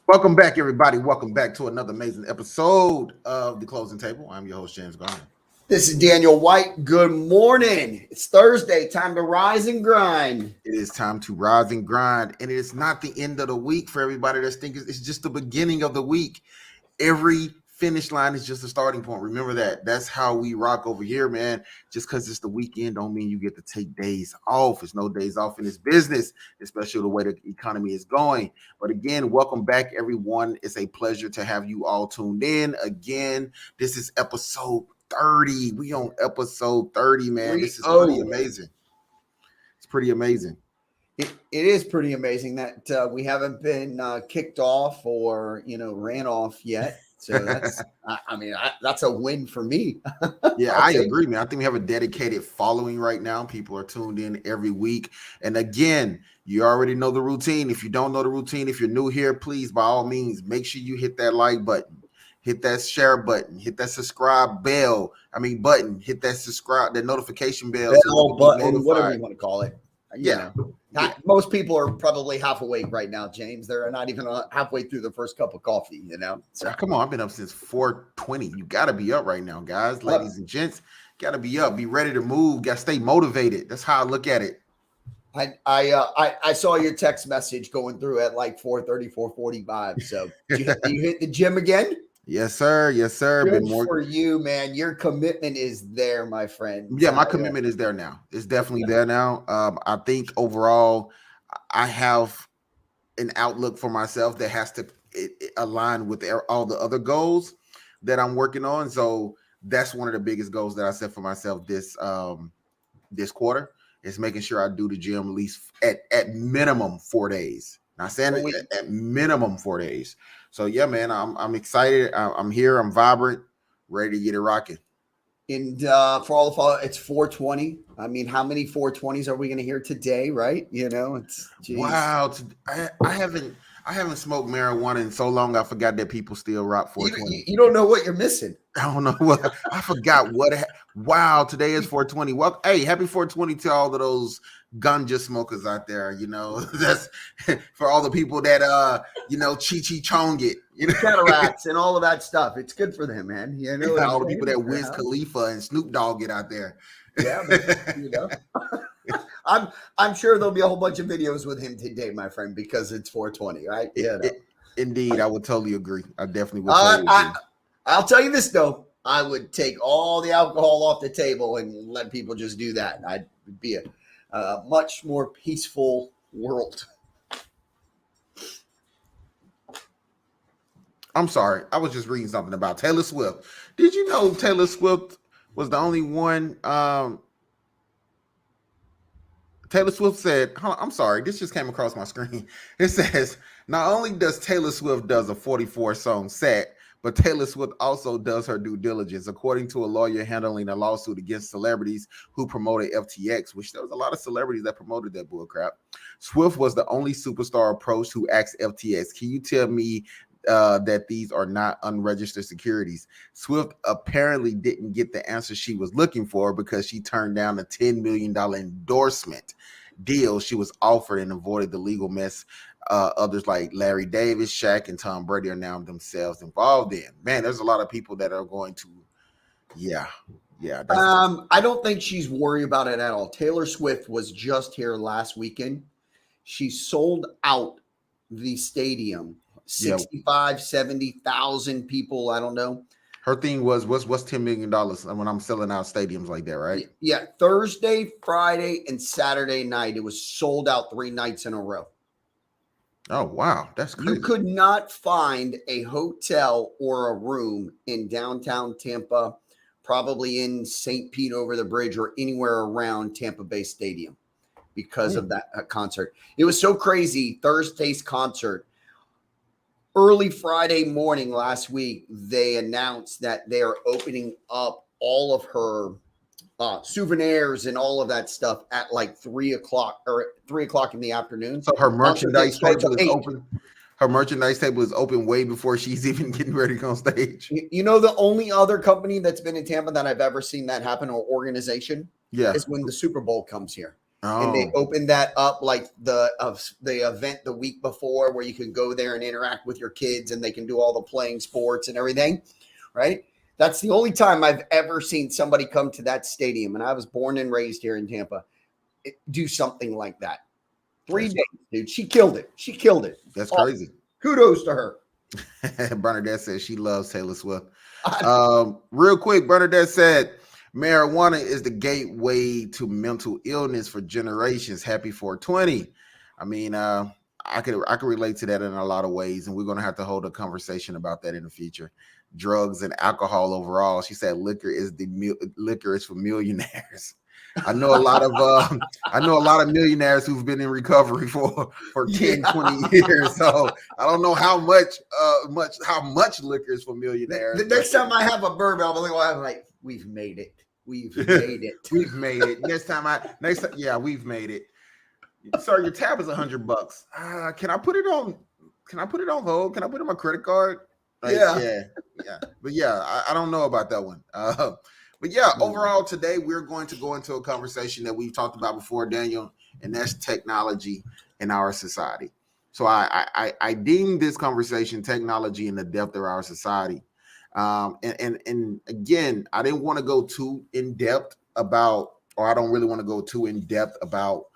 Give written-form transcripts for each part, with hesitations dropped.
Welcome back, everybody. Welcome back to another amazing episode of The Closing Table. I'm your host, James Garner. This is Daniel White. Good morning. It's Thursday. Time to rise and grind. It is time to rise and grind, and it is not the end of the week for everybody that's thinking it's just the beginning of the week. Every finish line is just a starting point. Remember that. That's how we rock over here, man. Just because it's the weekend don't mean you get to take days off. There's no days off in this business, especially the way the economy is going. But again, welcome back, everyone. It's a pleasure to have you all tuned in. Again, this is episode 30. We on episode 30, man. This is pretty amazing. It's pretty amazing. It is pretty amazing that we haven't been kicked off or ran off yet. So that's, that's a win for me. Yeah, I agree, man. I think we have a dedicated following right now. People are tuned in every week. And again, you already know the routine. If you don't know the routine, if you're new here, please, by all means, make sure you hit that like button, hit that share button, hit that subscribe button, hit that subscribe, that notification bell. Button, whatever you want to call it. Most people are probably half awake right now, James. They're not even halfway through the first cup of coffee, So come on, I've been up since 4:20. You got to be up right now, guys, ladies and gents. Got to be up, be ready to move. Got to stay motivated. That's how I look at it. I saw your text message going through at like 4:30, 4:45. So you hit the gym again? Yes, sir. Yes, sir. Good for you, man. Your commitment is there, my friend. Yeah, my commitment is there now. It's definitely there now. I think overall, I have an outlook for myself that has to align with all the other goals that I'm working on. So that's one of the biggest goals that I set for myself this quarter is making sure I do the gym at least at minimum 4 days. Not saying at minimum 4 days. So yeah, man, I'm excited. I'm here. I'm vibrant, ready to get it rocking. And for all the follow, it's 420. I mean, how many 420s are we going to hear today? Right? It's wow. I haven't smoked marijuana in so long. I forgot that people still rock 420. You don't know what you're missing. I don't know what I forgot. Wow, today is 420. Well, hey, happy 420 to all of those ganja smokers out there. That's for all the people that chi chong it, cataracts and all of that stuff. It's good for them, man. All the people that Wiz Khalifa and Snoop Dogg get out there. Yeah, I'm sure there'll be a whole bunch of videos with him today, my friend, because it's 420, right? Indeed, I would totally agree. I definitely would. Totally agree. I'll tell you this though, I would take all the alcohol off the table and let people just do that. I'd be a much more peaceful world. I'm sorry. I was just reading something about Taylor Swift. Did you know Taylor Swift was the only one? Taylor Swift said, I'm sorry, this just came across my screen. It says, not only does Taylor Swift does a 44-song set, but Taylor Swift also does her due diligence, according to a lawyer handling a lawsuit against celebrities who promoted FTX, which there was a lot of celebrities that promoted that bullcrap. Swift was the only superstar approached who asked FTX, can you tell me that these are not unregistered securities? Swift apparently didn't get the answer she was looking for because she turned down a $10 million endorsement deal she was offered and avoided the legal mess others like Larry Davis, Shaq, and Tom Brady are now themselves involved in. Man, there's a lot of people that are going to, yeah. I don't think she's worried about it at all. Taylor Swift was just here last weekend. She sold out the stadium. 65, 70,000 people. I don't know. Her thing was, what's $10 million when I'm selling out stadiums like that, right? Yeah. Thursday, Friday, and Saturday night, it was sold out 3 nights in a row. Oh, wow. That's crazy. You could not find a hotel or a room in downtown Tampa, probably in St. Pete over the bridge or anywhere around Tampa Bay Stadium because of that concert. It was so crazy. Thursday's concert. Early Friday morning last week, they announced that they are opening up all of her souvenirs and all of that stuff at like 3:00 in the afternoon. So her merchandise table is open. Her merchandise table is open way before she's even getting ready to go on stage. The only other company that's been in Tampa that I've ever seen that happen, or organization, is when the Super Bowl comes here. and they Oh, opened that up like the event the week before, where you can go there and interact with your kids, and they can do all the playing sports and everything, right? That's the only time I've ever seen somebody come to that stadium, and I was born and raised here in Tampa. Do something like that. 3 days, dude. She killed it. She killed it. that's Oh, crazy. kudos to her. Bernadette says she loves Taylor Swift. Real quick, Bernadette said marijuana is the gateway to mental illness for generations. Happy 420. I mean, I could relate to that in a lot of ways, and we're gonna have to hold a conversation about that in the future. Drugs and alcohol overall. She said liquor is for millionaires. I know a lot of millionaires who've been in recovery for 10, Yeah. 20 years. So I don't know how much liquor is for millionaires. The next time I have a bourbon, I'm like, we've made it. We've made it. We've made it. Next time, yeah, we've made it. Sir, your tab is $100. Can I put it on? Can I put it on hold? Can I put it on my credit card? Yeah. But yeah, I don't know about that one. But yeah, overall today we're going to go into a conversation that we've talked about before, Daniel, and that's technology in our society. So I deem this conversation technology in the depth of our society. And again, I didn't want to go too in depth about, or I don't really want to go too in depth about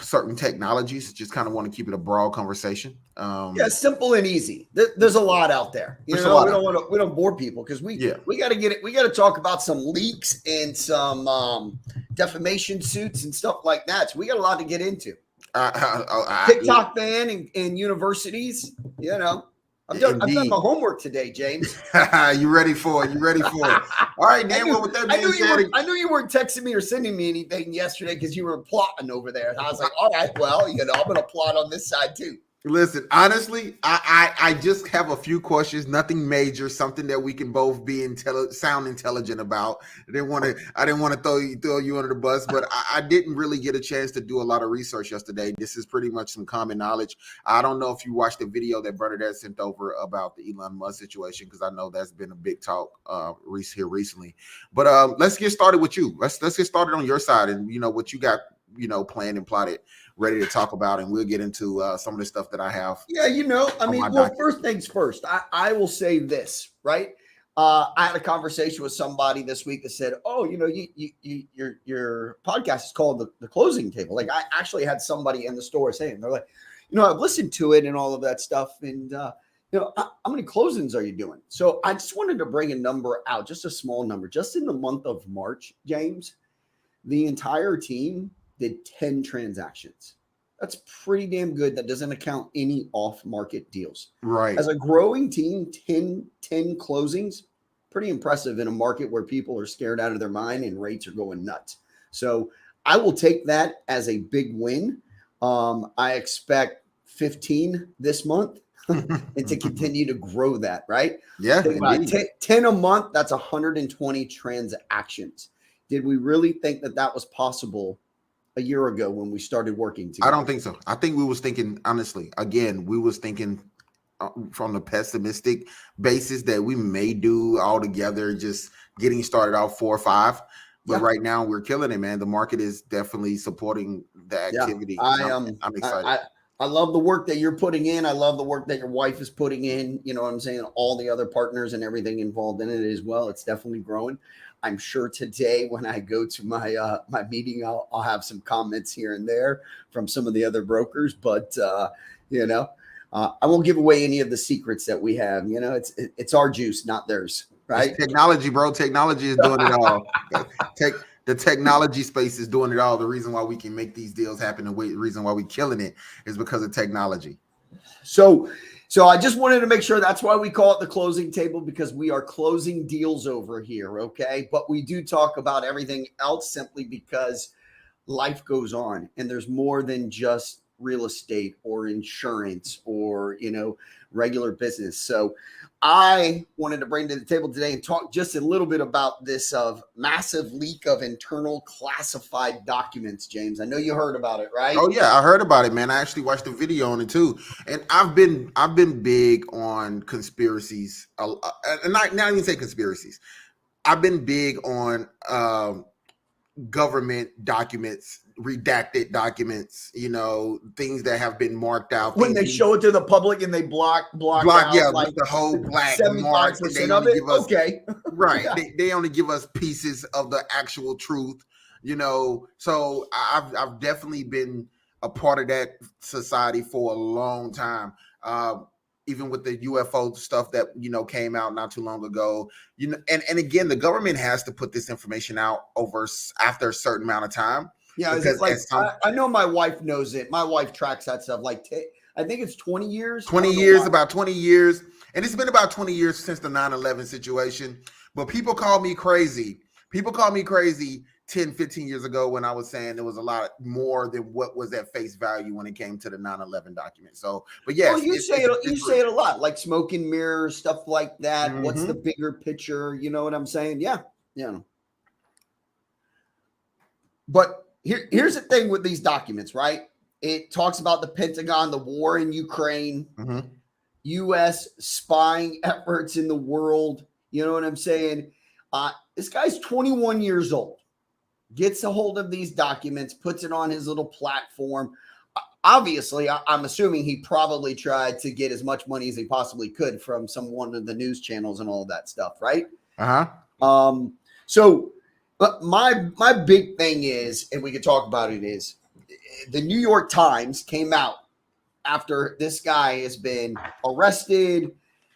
certain technologies. Just kind of want to keep it a broad conversation. Yeah, simple and easy. There's a lot out there. We don't bore people because we got to get it. We got to talk about some leaks and some defamation suits and stuff like that. So we got a lot to get into. TikTok ban and universities. I've done my homework today, James. You ready for it? All right, Dan. With that being said, I knew you weren't texting me or sending me anything yesterday because you were plotting over there. And I was like, all right, well, I'm going to plot on this side too. Listen, honestly, I just have a few questions, nothing major, something that we can both be sound intelligent about. I didn't want to throw you under the bus, but I didn't really get a chance to do a lot of research yesterday. This is pretty much some common knowledge. I don't know if you watched the video that Bernadette sent over about the Elon Musk situation, because I know that's been a big talk here recently. But let's get started with you. Let's get started on your side, and what you got planned and plotted, ready to talk about, and we'll get into some of the stuff that I have. Yeah, first things first, I will say this, right? I had a conversation with somebody this week that said, oh, your podcast is called the Closing Table. Like, I actually had somebody in the store saying, they're like, I've listened to it and all of that stuff, and how many closings are you doing? So I just wanted to bring a number out, just a small number. Just in the month of March, James, the entire team did 10 transactions. That's pretty damn good. That doesn't account any off-market deals. Right. As a growing team, 10 closings, pretty impressive in a market where people are scared out of their mind and rates are going nuts. So I will take that as a big win. I expect 15 this month and to continue to grow that, right? Yeah. 10 a month, that's 120 transactions. Did we really think that was possible a year ago when we started working together? I don't think so. I think we was thinking, honestly, again, we was thinking from the pessimistic basis that we may do all together, just getting started out 4 or 5. But right now we're killing it, man. The market is definitely supporting the activity. I'm excited. I love the work that you're putting in. I love the work that your wife is putting in. You know what I'm saying? All the other partners and everything involved in it as well. It's definitely growing. I'm sure today when I go to my my meeting, I'll have some comments here and there from some of the other brokers, but I won't give away any of the secrets that we have. It's our juice, not theirs, right? It's technology, bro. Technology is doing it all. The technology space is doing it all. The reason why we can make these deals happen, the reason why we're killing it, is because of technology. So I just wanted to make sure that's why we call it the Closing Table, because we are closing deals over here, okay? But we do talk about everything else simply because life goes on and there's more than just real estate or insurance or, regular business. So I wanted to bring to the table today and talk just a little bit about this massive leak of internal classified documents, James. I know you heard about it, right? Oh yeah, I heard about it, man. I actually watched the video on it too. And I've been big on conspiracies. And not even say conspiracies. I've been big on government documents, redacted documents, things that have been marked out. When they show it to the public and they block out yeah, like with the whole black mark, and 75% they of only it. give us Okay. right. Yeah. They only give us pieces of the actual truth, So I've definitely been a part of that society for a long time. Even with the UFO stuff that came out not too long ago, and again, the government has to put this information out after a certain amount of time. Yeah, is it Because like I know my wife knows it. My wife tracks that stuff. Like I think it's 20 years. 20 years, about 20 years. And it's been about 20 years since the 9/11 situation. But people call me crazy. People call me crazy 10, 15 years ago when I was saying there was a lot more than what was at face value when it came to the 9/11 document. So, but yes, well, you say it a lot, like smoke and mirrors, stuff like that. Mm-hmm. What's the bigger picture? You know what I'm saying? Yeah. But here's the thing with these documents, right? It talks about the Pentagon, the war in Ukraine, mm-hmm. U.S. spying efforts in the world. You know what I'm saying? This guy's 21 years old, gets a hold of these documents, puts it on his little platform. Obviously, I'm assuming he probably tried to get as much money as he possibly could from one of the news channels and all of that stuff, right? So but my big thing is, and we could talk about it, is the New York Times came out after this guy has been arrested,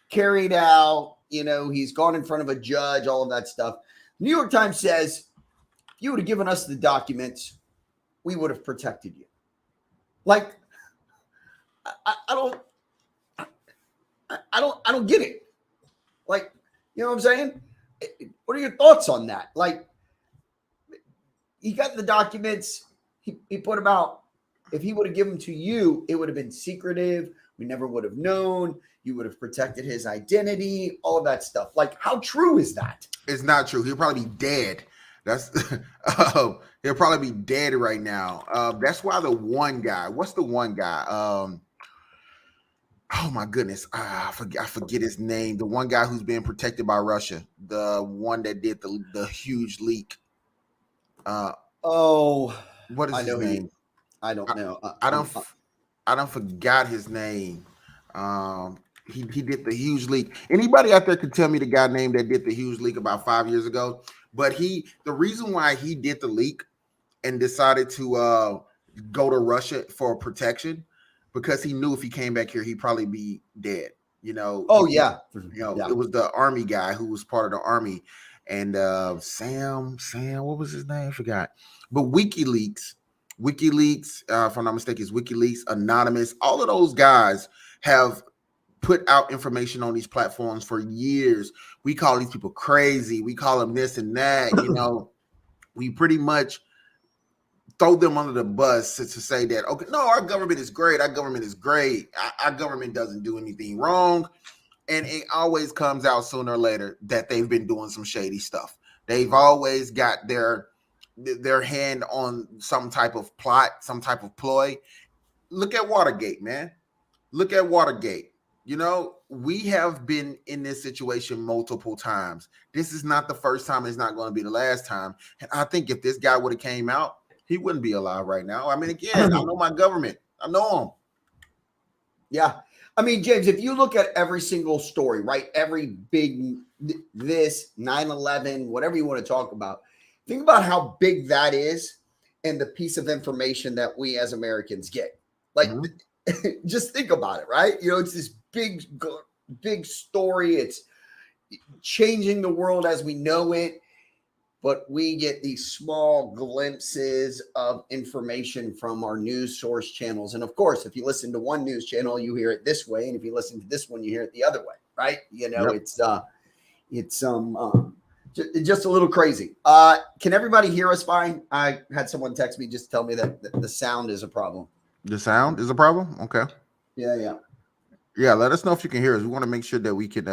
carried out, he's gone in front of a judge, all of that stuff. New York Times says, if you would have given us the documents, we would have protected you. Like, I don't get it. Like, you know what I'm saying? What are your thoughts on that? Like, he got the documents, he put them out. If he would have given them to you, it would have been secretive. We never would have known. You would have protected his identity, all of that stuff. Like, how true is that? It's not true. He'll probably be dead. That's he'll probably be dead right now. That's why the one guy. What's the one guy? Oh my goodness, I forget his name. The one guy who's being protected by Russia. The one that did the huge leak. What is his name? I don't know. I don't forgot his name. He did the huge leak. Anybody out there could tell me the guy name that did the huge leak about 5 years ago? But the reason why he did the leak and decided to go to Russia for protection, because he knew if he came back here, he'd probably be dead. Oh yeah. It was the army guy who was part of the army, and Sam, what was his name? I forgot. But WikiLeaks, if I'm not mistaken, is WikiLeaks, Anonymous. All of those guys have put out information on these platforms for years. We call these people crazy. We call them this and that. We pretty much throw them under the bus to say that, okay, no, our government is great. Our government is great. Our government doesn't do anything wrong. And it always comes out sooner or later that they've been doing some shady stuff. They've always got their hand on some type of plot, some type of ploy. Look at Watergate, man. Look at Watergate. We have been in this situation multiple times. This is not the first time. It's not going to be the last time. And I think if this guy would have came out, he wouldn't be alive right now. I mean, again, I know my government. I know him. Yeah. I mean, James, if you look at every single story, right? Every big, 9/11, whatever you want to talk about, think about how big that is and the piece of information that we as Americans get. Like, just think about it, right? It's this big story. It's changing the world as we know it. But we get these small glimpses of information from our news source channels. And of course, if you listen to one news channel, you hear it this way. And if you listen to this one, you hear it the other way, right? It's just a little crazy. Can everybody hear us fine? I had someone text me just to tell me that the sound is a problem. The sound is a problem? Okay. Yeah. Yeah, let us know if you can hear us. We want to make sure that we can we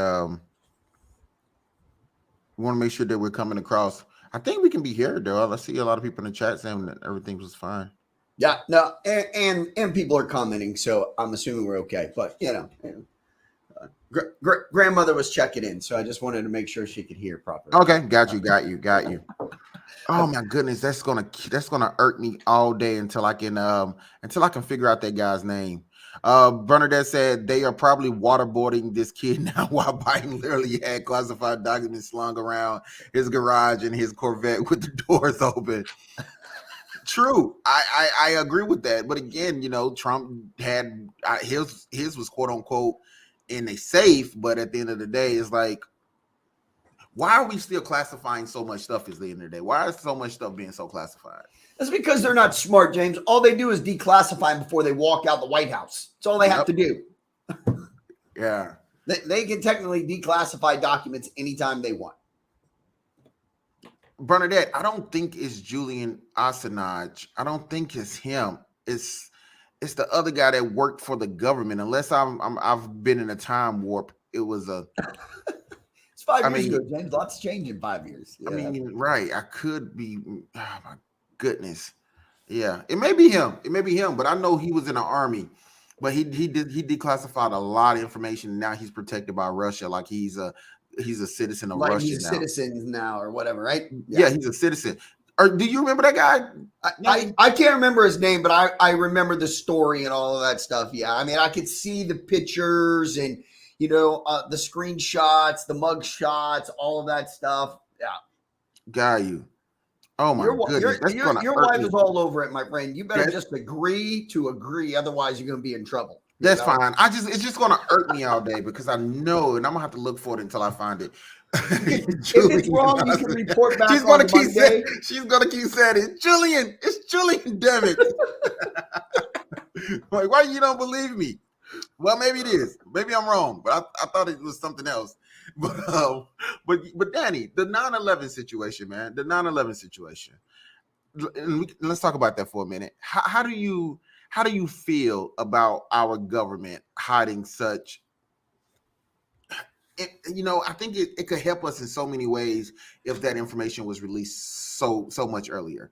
want to make sure that we're coming across. I think we can be heard though. I see a lot of people in the chat saying that everything was fine. Yeah, no, and people are commenting, so I'm assuming we're okay. But grandmother was checking in, so I just wanted to make sure she could hear properly. Okay, got you. Oh my goodness, that's gonna irk me all day until I can figure out that guy's name. Bernadette said they are probably waterboarding this kid now while Biden literally had classified documents slung around his garage and his Corvette with the doors open. True, I agree with that. But again, Trump had his was quote unquote in a safe, but at the end of the day, it's like, why are we still classifying so much stuff? Is the end of the day? Why is so much stuff being so classified? That's because they're not smart, James. All they do is declassify before they walk out the White House. That's all they have to do. Yeah. They can technically declassify documents anytime they want. Bernadette, I don't think it's Julian Assange. I don't think it's him. It's the other guy that worked for the government. Unless I've been in a time warp. It was a. It's 5 years ago, James. Lots change in 5 years. Yeah. I mean, right? I could be. Oh my goodness. Yeah, it may be him. It may be him. But I know he was in the army. But he declassified a lot of information. Now he's protected by Russia, like he's a citizen of like Russia he's now. Citizen now or whatever, right? Yeah, he's a citizen. Or do you remember that guy? I can't remember his name, but I remember the story and all of that stuff. Yeah, I mean, I could see the pictures and the screenshots, the mug shots, all of that stuff. Yeah, got you. Oh my goodness, your wife is all over it, my friend. You better just agree to agree, otherwise you're going to be in trouble. That's fine. It's just gonna irk me all day because I know, and I'm gonna have to look for it until I find it. If it's wrong, you can report back. She's gonna keep saying it. Julian, it's Julian. Damn it! Like, why you don't believe me? Well, maybe it is. Maybe I'm wrong, but I thought it was something else. But Danny, the 9/11 situation, man, the 9/11 situation. Let's talk about that for a minute. How do you feel about our government hiding such? I think it could help us in so many ways if that information was released so much earlier.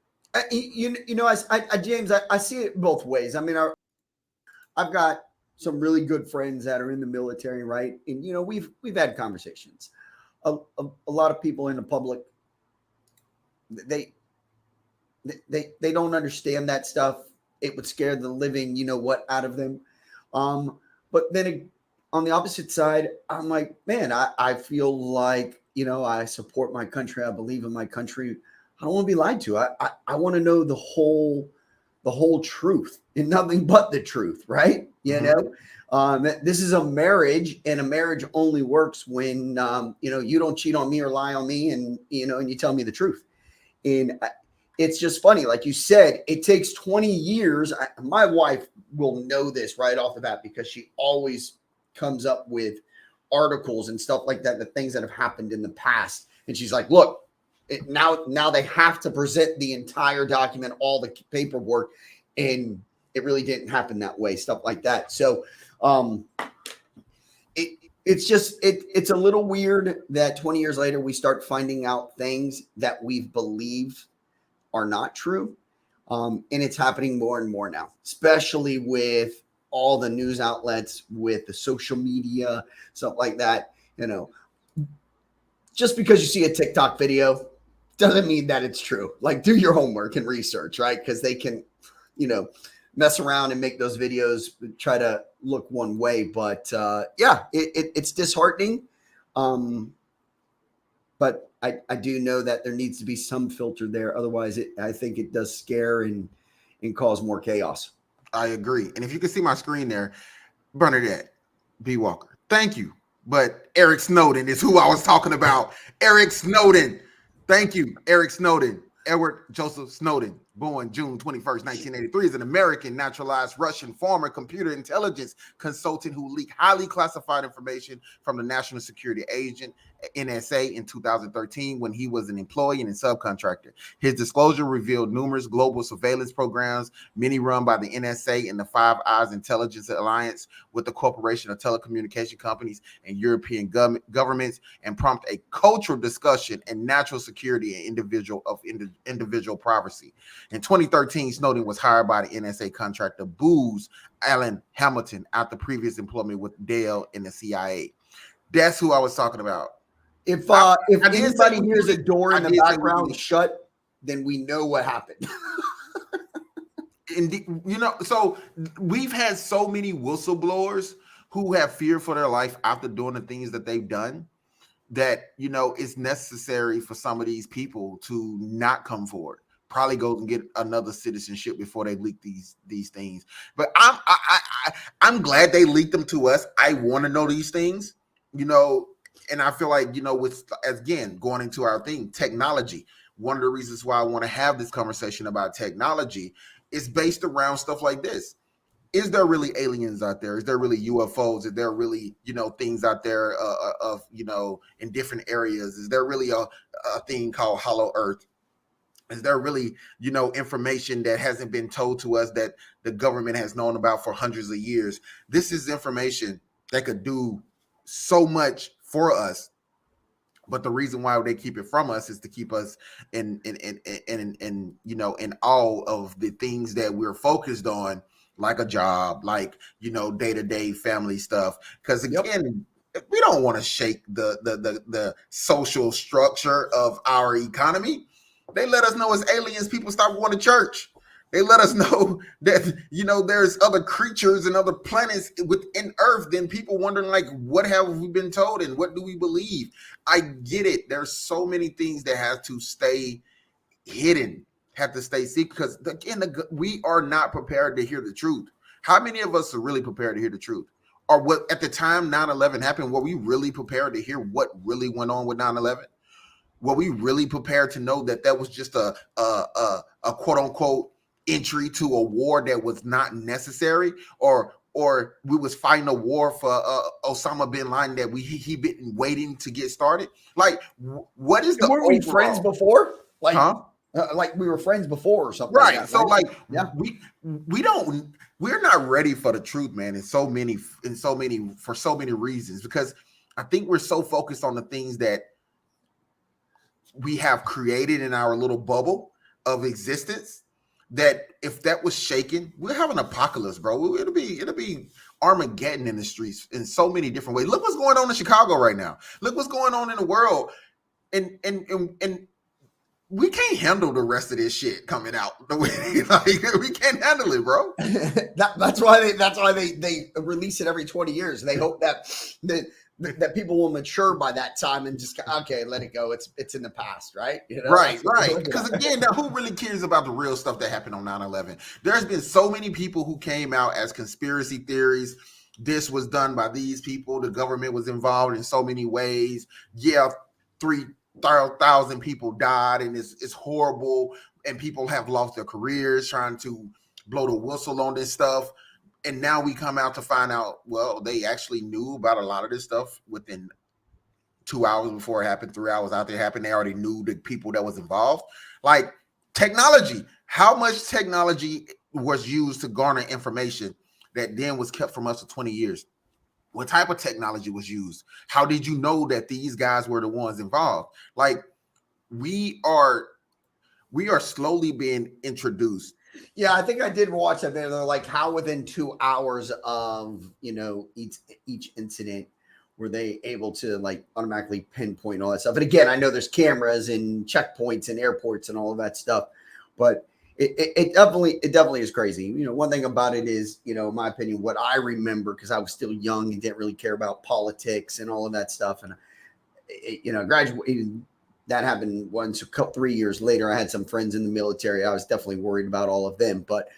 James, I see it both ways. I mean, I've got some really good friends that are in the military, right? And we've had conversations. A lot of people in the public, they don't understand that stuff. It would scare the living, out of them. But then on the opposite side, I'm like, man, I feel like, I support my country. I believe in my country. I don't want to be lied to. I want to know the whole truth and nothing but the truth, right? This is a marriage, and a marriage only works when, you don't cheat on me or lie on me, and you tell me the truth. And it's just funny. Like you said, it takes 20 years. My wife will know this right off the bat because she always comes up with articles and stuff like that, the things that have happened in the past. And she's like, look, now they have to present the entire document, all the paperwork. And it really didn't happen that way, stuff like that. So it's a little weird that 20 years later, we start finding out things that we've believed are not true. And it's happening more and more now, especially with all the news outlets, with the social media, stuff like that. Just because you see a TikTok video doesn't mean that it's true. Like, do your homework and research, right? Because they can, mess around and make those videos try to look one way. But it's disheartening. But I do know that there needs to be some filter there. Otherwise, I think it does scare and cause more chaos. I agree. And if you can see my screen there, Bernadette B. Walker, thank you. But Eric Snowden is who I was talking about. Eric Snowden. Thank you, Eric Snowden. Edward Joseph Snowden, born June 21st, 1983, is an American naturalized Russian former computer intelligence consultant who leaked highly classified information from the National Security Agent, NSA, in 2013 when he was an employee and a subcontractor. His disclosure revealed numerous global surveillance programs, many run by the NSA and the Five Eyes Intelligence Alliance with the Corporation of Telecommunication Companies and European governments, and prompt a cultural discussion and national security and individual privacy. In 2013, Snowden was hired by the NSA contractor Booz Allen Hamilton after previous employment with Dell in the CIA. That's who I was talking about. If anybody hears a door in the background shut, then we know what happened. And so we've had so many whistleblowers who have feared for their life after doing the things that they've done, that it's necessary for some of these people to not come forward, probably go and get another citizenship before they leak these things. But I'm glad they leaked them to us. I want to know these things, and I feel like, with, again, going into our thing, technology, one of the reasons why I want to have this conversation about technology is based around stuff like this. Is there really aliens out there? Is there really UFOs? Is there really, things out there of, in different areas? Is there really a thing called Hollow Earth? Is there really, information that hasn't been told to us that the government has known about for hundreds of years? This is information that could do so much for us. But the reason why they keep it from us is to keep us in all of the things that we're focused on, like a job, like, day-to-day family stuff. Because again, we don't want to shake the social structure of our economy. They let us know as aliens, people stop going to church. They let us know that, there's other creatures and other planets within Earth. Then people wondering, like, what have we been told and what do we believe? I get it. There's so many things that have to stay hidden, have to stay secret, because, again, we are not prepared to hear the truth. How many of us are really prepared to hear the truth? Or what, at the time 9/11 happened, were we really prepared to hear what really went on with 9/11? Were we really prepared to know that that was just a quote unquote entry to a war that was not necessary, or we was fighting a war for Osama bin Laden that he been waiting to get started? Like, what is weren't we friends before? Like, huh? Like we were friends before or something, right? Like that, so, right? like, we're not ready for the truth, man. For so many reasons, because I think we're so focused on the things that we have created in our little bubble of existence, that if that was shaken, we'll have an apocalypse, bro. It'll be Armageddon in the streets in so many different ways. Look what's going on in Chicago right now. Look what's going on in the world, and we can't handle the rest of this shit coming out the way, like, we can't handle it, bro. That's why they release it every 20 years. They hope that people will mature by that time and just, okay, let it go. It's in the past, right? Right. Because again, now, who really cares about the real stuff that happened on 9/11? There's been so many people who came out as conspiracy theories. This was done by these people. The government was involved in so many ways. Yeah, 3,000 people died, and it's horrible. And people have lost their careers trying to blow the whistle on this stuff. And now we come out to find out, well, they actually knew about a lot of this stuff within 2 hours before it happened, 3 hours after it happened. They already knew the people that was involved. Like, technology, how much technology was used to garner information that then was kept from us for 20 years? What type of technology was used? How did you know that these guys were the ones involved? Like, we are slowly being introduced. Yeah, I think I did watch that. They're like, how within 2 hours of each incident were they able to, like, automatically pinpoint all that stuff. And again, I know there's cameras and checkpoints and airports and all of that stuff, but it definitely is crazy. One thing about it is, in my opinion, what I remember, because I was still young and didn't really care about politics and all of that stuff, and graduated. That happened once. 3 years later, I had some friends in the military. I was definitely worried about all of them. But,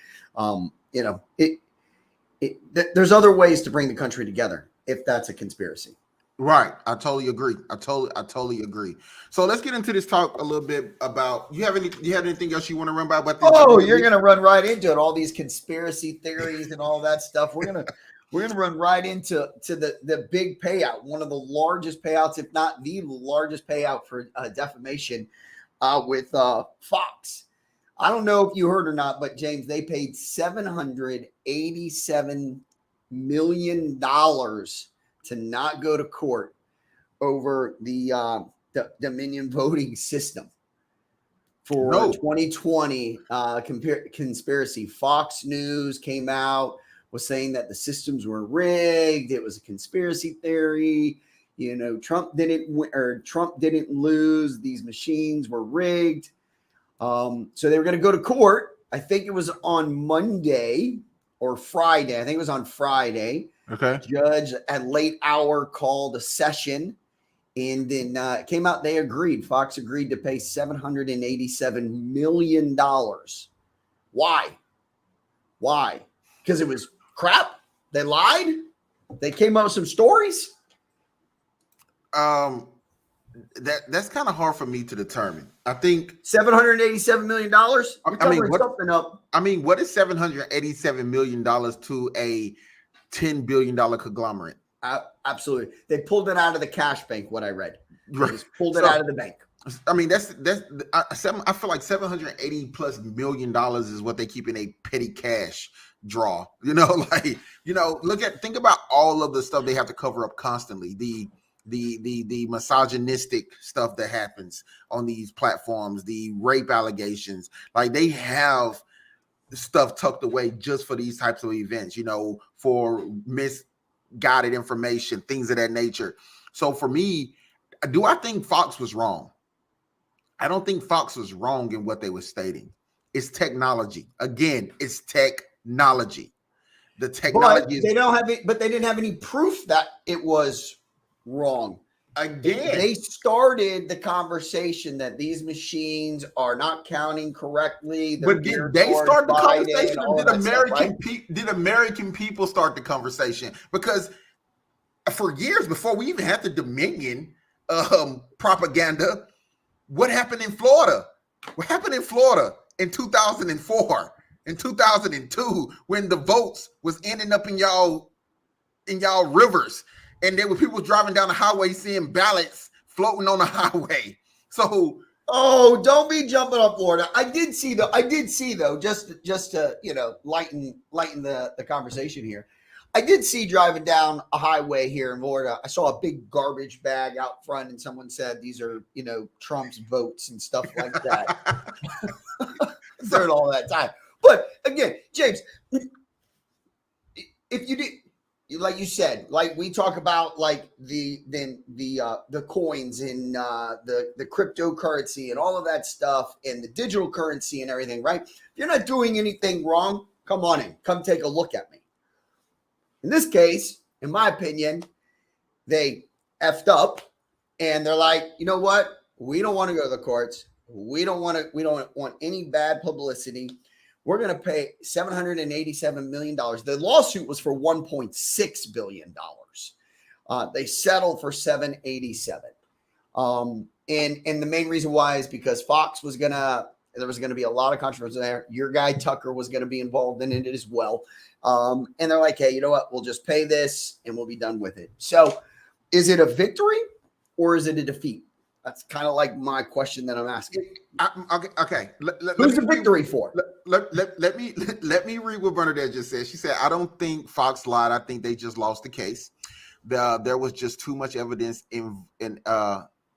there's other ways to bring the country together if that's a conspiracy. Right. I totally agree. I totally agree. So let's get into this talk a little bit about, you have anything else you want to run by? You're going to run right into it. All these conspiracy theories and all that stuff. We're going to run right into the big payout, one of the largest payouts, if not the largest payout for defamation with Fox. I don't know if you heard or not, but James, they paid $787 million to not go to court over the Dominion voting system for 2020 conspiracy. Fox News came out, was saying that the systems were rigged. It was a conspiracy theory. Trump didn't lose. These machines were rigged. So they were going to go to court. I think it was on Monday or Friday. I think it was on Friday. Okay. Judge at late hour called a session, and then it came out they agreed. Fox agreed to pay $787 million. Why? Because it was crap? They lied? They came up with some stories? That's kind of hard for me to determine. I think $787 million. You're covering what, something up. I mean, what is $787 million to a $10 billion conglomerate? Absolutely. They pulled it out of the cash bank, what I read. They just pulled it out of the bank. I mean, I feel like $780+ million is what they keep in a petty cash draw. Think about all of the stuff they have to cover up constantly. The misogynistic stuff that happens on these platforms, the rape allegations, like they have stuff tucked away just for these types of events, for misguided information, things of that nature. So for me, do I think Fox was wrong? I don't think Fox was wrong in what they were stating. It's technology. Again, it's technology. The technology but they didn't have any proof that it was wrong. Again, they started the conversation that these machines are not counting correctly. But did they start the conversation, or did American people start the conversation? Because for years before we even had the Dominion propaganda, what happened in Florida? What happened in Florida in 2004, in 2002, when the votes was ending up in y'all rivers, and there were people driving down the highway seeing ballots floating on the highway. So, don't be jumping on Florida. I did see though, just to lighten the conversation here. I did see driving down a highway here in Florida. I saw a big garbage bag out front, and someone said these are, Trump's votes and stuff like that. Heard all that time. But again, James, if you did, like you said, like we talk about, like the coins and the cryptocurrency and all of that stuff and the digital currency and everything, right? If you're not doing anything wrong, come on in, come take a look at me. In this case, in my opinion, they effed up, and they're like, you know what? We don't want to go to the courts. We don't want any bad publicity. We're going to pay $787 million. The lawsuit was for $1.6 billion. They settled for $787. And the main reason why is because Fox there was going to be a lot of controversy there. Your guy Tucker was going to be involved in it as well. And they're like, hey, you know what? We'll just pay this and we'll be done with it. So is it a victory or is it a defeat? That's kind of like my question that I'm asking. Okay. Who's the victory for? Let me read what Bernadette just said. She said, I don't think Fox lied. I think they just lost the case. There was just too much evidence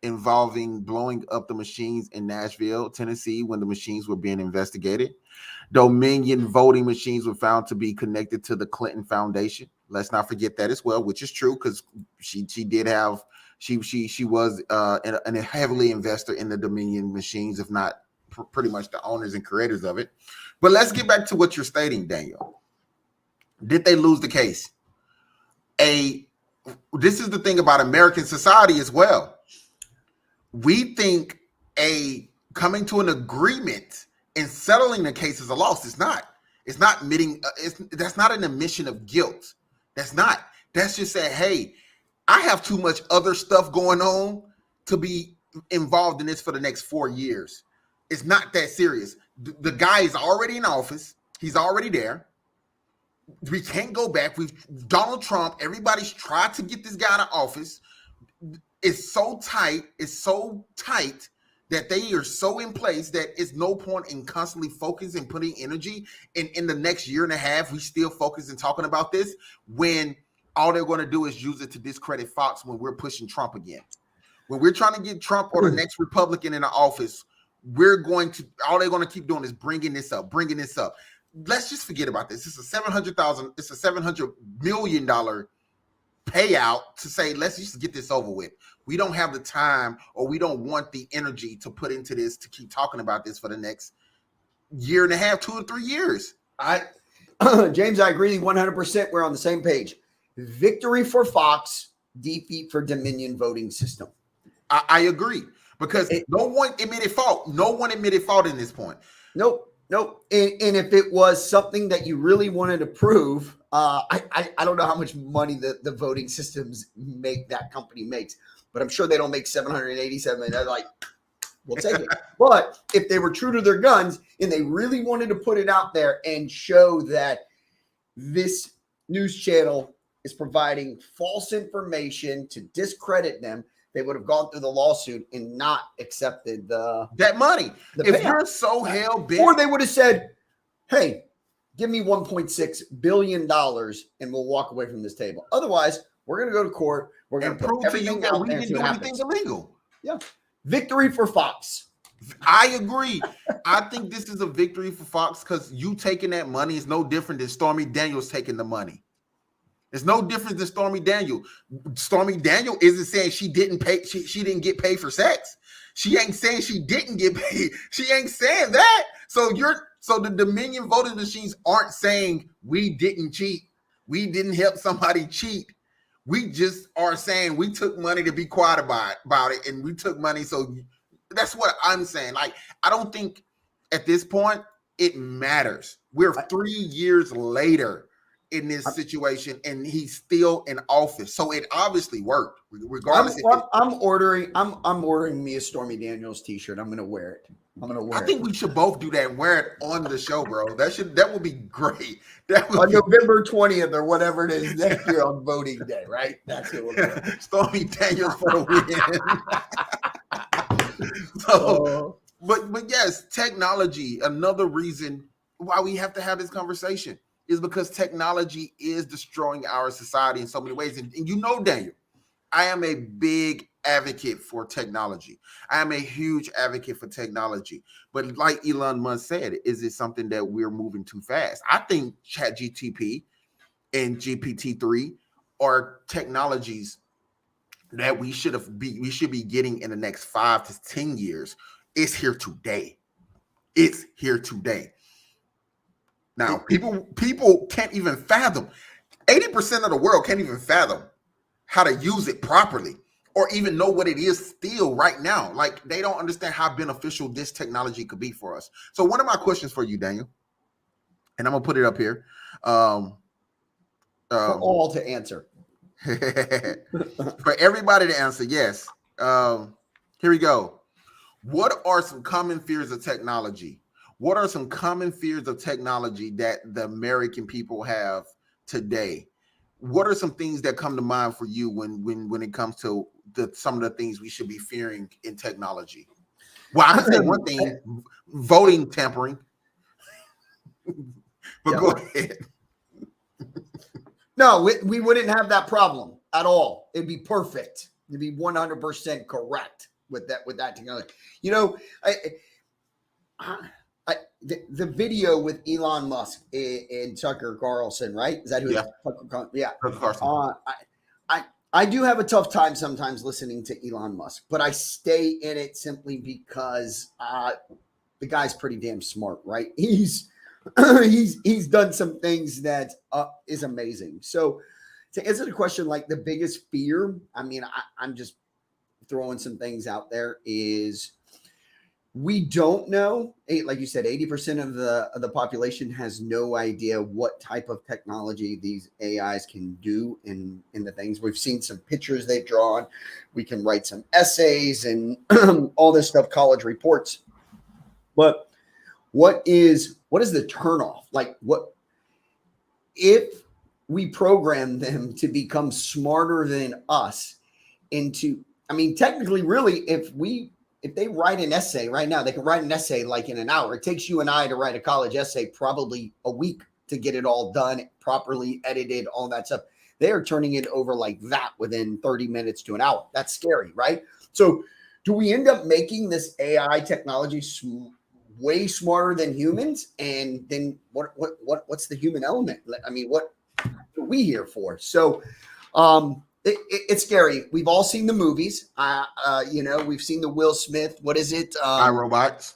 involving blowing up the machines in Nashville, Tennessee, when the machines were being investigated. Dominion voting machines were found to be connected to the Clinton Foundation. Let's not forget that as well, which is true because she was a heavily investor in the Dominion machines, if not pretty much the owners and creators of it. But let's get back to what you're stating, Daniel. Did they lose the case? This is the thing about American society as well. We think coming to an agreement and settling the case is a loss. It's not. It's not admitting. That's not an admission of guilt. That's not. That's just saying, hey, I have too much other stuff going on to be involved in this for the next 4 years. It's not that serious. The guy is already in office. He's already there. We can't go back. Donald Trump, everybody's tried to get this guy out of office. It's so tight. It's so tight that they are so in place that it's no point in constantly focusing and putting energy. In the next year and a half, we still focus and talking about this when all they're going to do is use it to discredit Fox when we're pushing Trump again. When we're trying to get Trump or the next Republican in the office, all they're going to keep doing is bringing this up. Let's just forget about this. It's a $700 million payout to say, let's just get this over with. We don't have the time, or we don't want the energy to put into this to keep talking about this for the next year and a half, 2 or 3 years. James, I agree 100%. We're on the same page. Victory for Fox, defeat for Dominion voting system. I agree, because no one admitted fault. No one admitted fault in this point. Nope. And if it was something that you really wanted to prove, I don't know how much money the voting systems make, that company makes, but I'm sure they don't make 787. They're like, we'll take it. But if they were true to their guns and they really wanted to put it out there and show that this news channel is providing false information to discredit them, they would have gone through the lawsuit and not accepted that money. If you're so hell bent, or they would have said, hey, give me $1.6 billion and we'll walk away from this table. Otherwise, we're going to go to court. We're going to prove to you that we didn't do anything illegal. Yeah. Victory for Fox. I agree. I think this is a victory for Fox, because you taking that money is no different than Stormy Daniels taking the money. It's no different than Stormy Daniel. Stormy Daniel isn't saying she didn't pay. She didn't get paid for sex. She ain't saying she didn't get paid. She ain't saying that. So the Dominion voting machines aren't saying we didn't cheat. We didn't help somebody cheat. We just are saying we took money to be quiet about it, and we took money. So that's what I'm saying. Like, I don't think at this point it matters. We're 3 years later in this situation, and he's still in office, so it obviously worked. Regardless, I'm ordering me a Stormy Daniels t-shirt. I'm gonna wear it. I think we should both do that and wear it on the show, bro. That would be great. That would on November 20th or whatever it is next year on voting day, right? That's it. Stormy Daniels for the win. So, but yes, technology. Another reason why we have to have this conversation is because technology is destroying our society in so many ways. And you know, Daniel, I am a big advocate for technology. I am a huge advocate for technology. But like Elon Musk said, is it something that we're moving too fast? I think ChatGPT and GPT-3 are technologies that we should be getting in the next 5 to 10 years. It's here today. It's here today. Now, people can't even fathom. 80% of the world can't even fathom how to use it properly, or even know what it is still right now. Like, they don't understand how beneficial this technology could be for us. So one of my questions for you, Daniel, and I'm gonna put it up here. For all to answer. For everybody to answer, yes. Here we go. What are some common fears of technology? What are some common fears of technology that the American people have today? What are some things that come to mind for you when it comes to some of the things we should be fearing in technology? Well, I can say one thing: voting tampering. But go ahead. No, we wouldn't have that problem at all. It'd be perfect. It'd be 100% correct with that technology. You know, the video with Elon Musk and Tucker Carlson, right? Is that who? Yeah. Tucker Carlson. I do have a tough time sometimes listening to Elon Musk, but I stay in it simply because the guy's pretty damn smart, right? He's done some things that is amazing. So to answer the question, like the biggest fear, I mean, I'm just throwing some things out there, is we don't know. Like you said, 80% of the population has no idea what type of technology these AIs can do in the things. We've seen some pictures they've drawn. We can write some essays and all this stuff, college reports. But what is the turnoff? Like, what if we program them to become smarter than us I mean, technically, really, if they write an essay right now, they can write an essay like in an hour. It takes you and I to write a college essay probably a week to get it all done, properly edited, all that stuff. They are turning it over like that within 30 minutes to an hour. That's scary, right? So do we end up making this AI technology way smarter than humans? And then what's the human element? I mean, what are we here for? So It's scary. We've all seen the movies. We've seen the Will Smith. What is it? iRobots.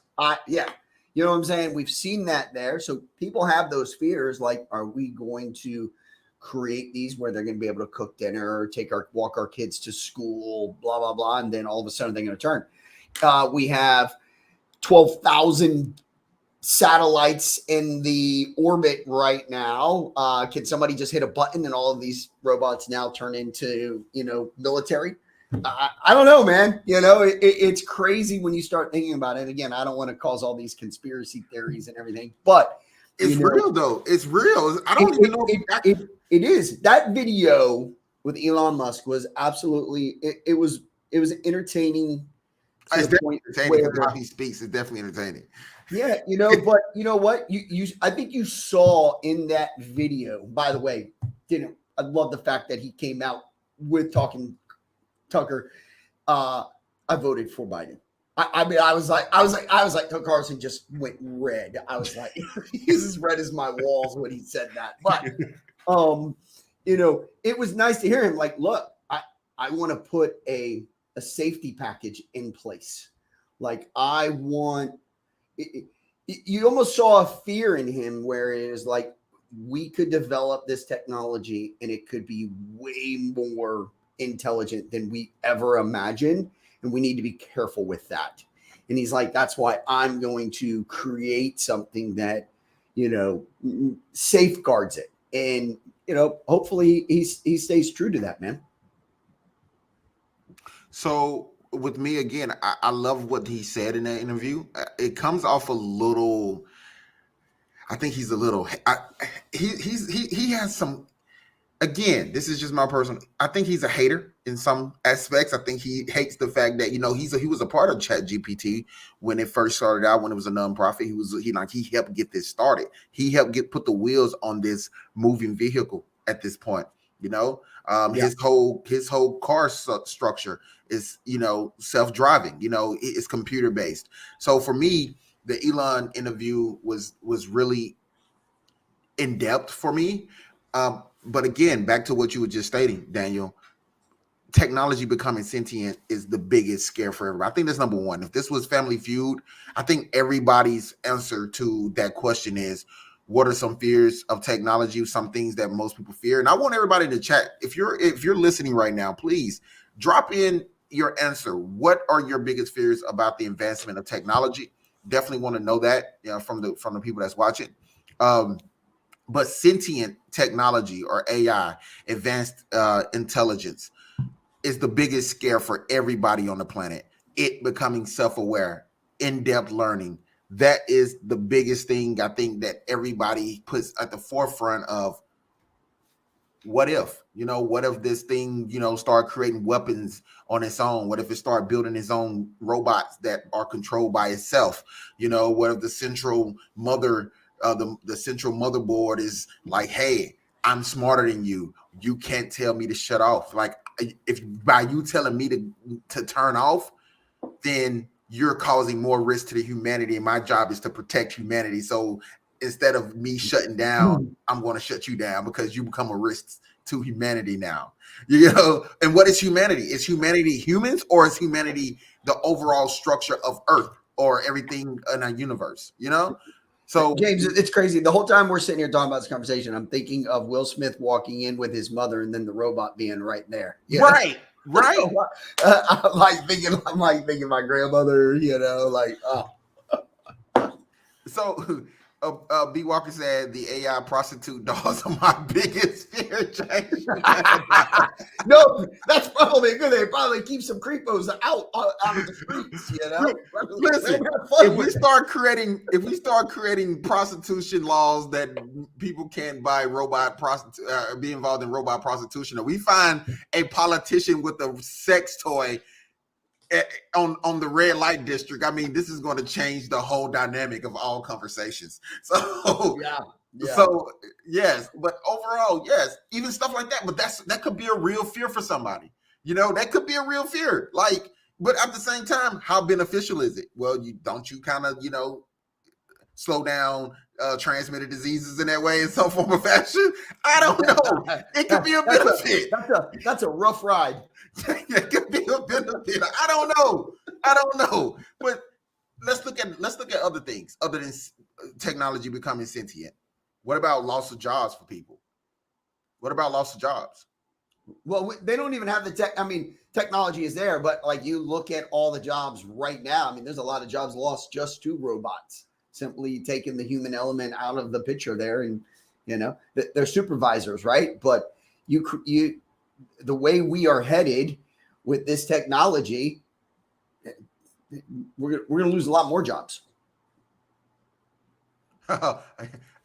Yeah. You know what I'm saying? We've seen that there. So people have those fears. Like, are we going to create these where they're going to be able to cook dinner, or walk our kids to school, blah, blah, blah. And then all of a sudden they're going to turn. We have 12,000 satellites in the orbit right now. Can somebody just hit a button and all of these robots now turn into, military? I don't know, man. It's crazy when you start thinking about it. Again, I don't want to cause all these conspiracy theories and everything, but it's real though. It's real. I don't even know. It is. That video with Elon Musk was absolutely. It was entertaining. It's definitely entertaining. How he speaks is definitely entertaining. Yeah, but you know what? I think you saw in that video. By the way, I love the fact that he came out with talking Tucker. I voted for Biden. I mean, I was like, Tucker Carlson just went red. I was like, he's as red as my walls when he said that. But, it was nice to hear him. Like, look, I want to put a safety package in place. Like, I want. You almost saw a fear in him where it is like, we could develop this technology and it could be way more intelligent than we ever imagined. And we need to be careful with that. And he's like, that's why I'm going to create something that, safeguards it. And, hopefully he stays true to that, man. So with me again, I love what he said in that interview. It comes off a little. I think he's a little. He has some. Again, this is just my personal. I think he's a hater in some aspects. I think he hates the fact that he was a part of ChatGPT when it first started out, when it was a nonprofit. He helped get this started. He helped put the wheels on this moving vehicle at this point. His whole car structure is self-driving. It's computer based. So for me, the Elon interview was really in depth for me. But again, back to what you were just stating, Daniel, technology becoming sentient is the biggest scare for everybody. I think that's number one. If this was Family Feud, I think everybody's answer to that question is, what are some fears of technology? Some things that most people fear. And I want everybody to chat. If you're listening right now, please drop in your answer. What are your biggest fears about the advancement of technology? Definitely want to know that, from the people that's watching. But sentient technology, or AI, advanced intelligence, is the biggest scare for everybody on the planet. It becoming self-aware, in-depth learning. That is the biggest thing I think that everybody puts at the forefront of. What if this thing, start creating weapons on its own? What if it start building its own robots that are controlled by itself? What if the central motherboard is like, hey, I'm smarter than you. You can't tell me to shut off. Like, if by you telling me to turn off, then you're causing more risk to the humanity. And my job is to protect humanity. So instead of me shutting down, I'm going to shut you down because you become a risk to humanity now. And what is humanity? Is humanity humans, or is humanity the overall structure of Earth or everything in our universe? So James, it's crazy. The whole time we're sitting here talking about this conversation, I'm thinking of Will Smith walking in with his mother and then the robot being right there. Right. I'm like thinking my grandmother, So B. Walker said the AI prostitute dolls are my biggest fear, James. No, that's probably good. They probably keep some creepos out of the streets, Listen, if we start creating prostitution laws that people can't buy be involved in robot prostitution, or we find a politician with a sex toy on the red light district, I mean, this is going to change the whole dynamic of all conversations. So yeah. So yes, but overall, yes, even stuff like that. But that could be a real fear for somebody. That could be a real fear. Like, but at the same time, how beneficial is it? Well, you kind of slow down transmitted diseases in that way in some form or fashion? I don't know. It could be a benefit. That's a rough ride. It could be a benefit. I don't know. I don't know. But let's look at other things other than technology becoming sentient. What about loss of jobs for people? What about loss of jobs? Well, they don't even have the tech. I mean, technology is there, but like you look at all the jobs right now. I mean, there's a lot of jobs lost just to robots, simply taking the human element out of the picture there, and they're supervisors, right? But the way we are headed with this technology, we're going to lose a lot more jobs.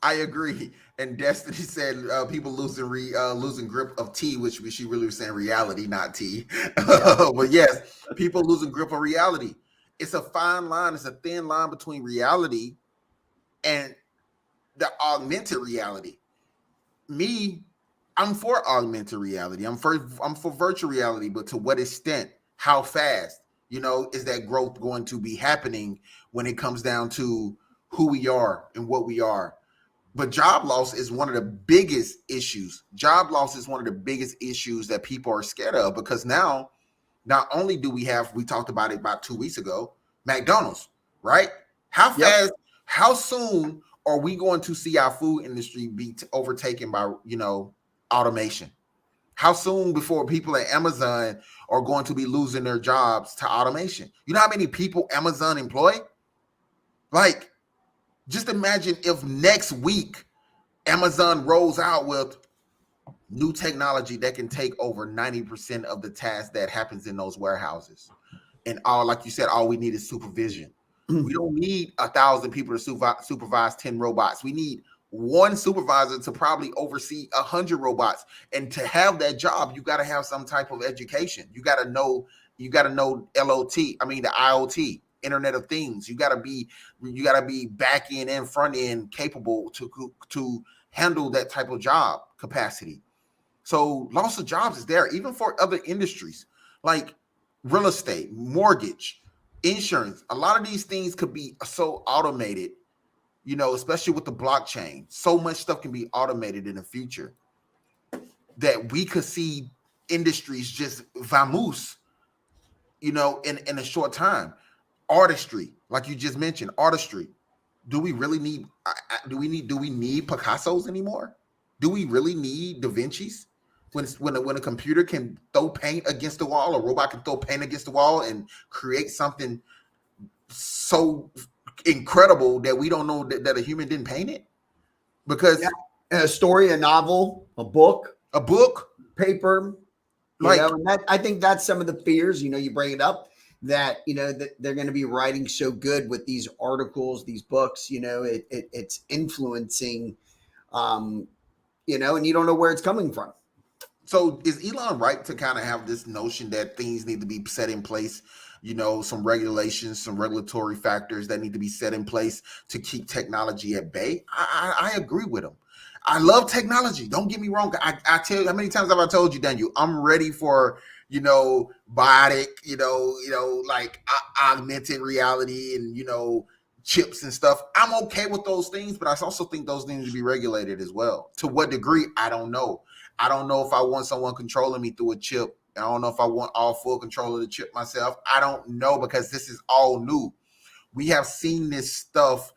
I agree. And Destiny said people losing grip of tea, which she really was saying reality, not tea. Yeah. But yes, people losing grip of reality. It's a fine line. It's a thin line between reality and the augmented reality. I'm for augmented reality. I'm for virtual reality, but to what extent? How fast? Is that growth going to be happening when it comes down to who we are and what we are? But job loss is one of the biggest issues. Job loss is one of the biggest issues that people are scared of, because now, not only do we talked about it about 2 weeks ago, McDonald's, right? How fast, how soon are we going to see our food industry be overtaken by, automation? How soon before people at Amazon are going to be losing their jobs to automation? You know how many people Amazon employ? Like, just imagine if next week Amazon rolls out with new technology that can take over 90% of the tasks that happens in those warehouses. And like you said, all we need is supervision. We don't need 1,000 people to supervise 10 robots. We need one supervisor to probably oversee 100 robots. And to have that job, you got to have some type of education. You got to know LOT. I mean, the IoT. Internet of Things. You gotta be back end and front end capable to handle that type of job capacity. So loss of jobs is there, even for other industries like real estate, mortgage, insurance. A lot of these things could be so automated, especially with the blockchain. So much stuff can be automated in the future that we could see industries just vamoose, in a short time. Artistry, like you just mentioned, artistry. Do we really need? Do we need Picassos anymore? Do we really need Da Vinci's? When a computer can throw paint against the wall, a robot can throw paint against the wall and create something so incredible that we don't know that a human didn't paint it? Because a story, a novel, a book, paper, and I think that's some of the fears. You bring it up, that that they're going to be writing so good with these articles, these books, it's influencing, and you don't know where it's coming from. So is Elon right to kind of have this notion that things need to be set in place, some regulations, some regulatory factors that need to be set in place to keep technology at bay? I agree with him. I love technology. Don't get me wrong. I tell you, how many times have I told you, Daniel, I'm ready for biotic, like augmented reality and, chips and stuff. I'm okay with those things, but I also think those things need to be regulated as well. To what degree? I don't know. I don't know if I want someone controlling me through a chip. I don't know if I want all full control of the chip myself. I don't know, because this is all new. We have seen this stuff